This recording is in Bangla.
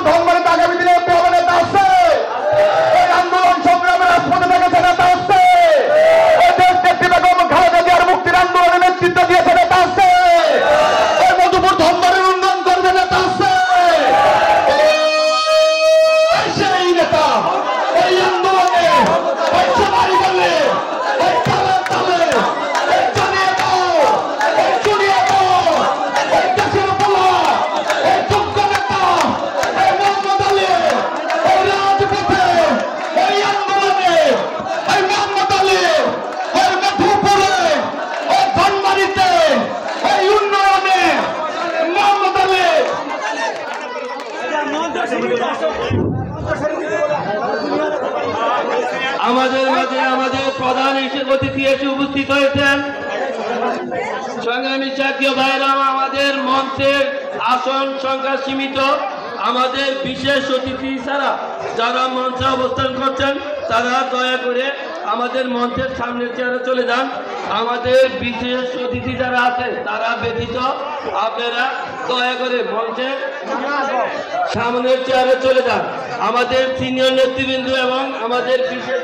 ধর্মের আগামী দিনে নেতা আছে, এই আন্দোলন সংগ্রামের রাজপথে থেকেছে নেতা আছে, এই দেশ নেত্রী বেগম খালেদা জিয়ার মুক্তির আন্দোলনে নেতৃত্ব দিয়েছে নেতা আছে, এই মধুপুর ধর্মের উন্নয়ন করবে নেতা আছে, সেই নেতা এই আন্দোলনে এই সবাই বলে এই তালে তালে এই জানিয়ে দাও, এই জড়িয়ে দাও, এই দেশের বলা এই যোগ্য নেতা এই মোহাম্মদ আলী এই রাজপথে এই আন্দোলনে এই মোহাম্মদ আলী এই মধুপুরে এই ধনবাড়িতে এই উন্নয়নে মোহাম্মদ আলী। আমাদের মাঝে আমাদের প্রধান অতিথি এসে উপস্থিত হয়েছেন। সংগ্রামী জাতীয় ভাইরাম, আমাদের মঞ্চের আসন সংখ্যা সীমিত। আমাদের বিশেষ অতিথি ছাড়া যারা মঞ্চে অবস্থান করছেন তারা দয়া করে আমাদের মঞ্চের সামনের চেয়ারে চলে যান। আমাদের বিশেষ অতিথি যারা আছেন তারা ব্যতীত আপনারা দয়া করে মঞ্চের সামনের চেয়ারে চলে যান। আমাদের সিনিয়র নেতৃবৃন্দ এবং আমাদের বিশেষ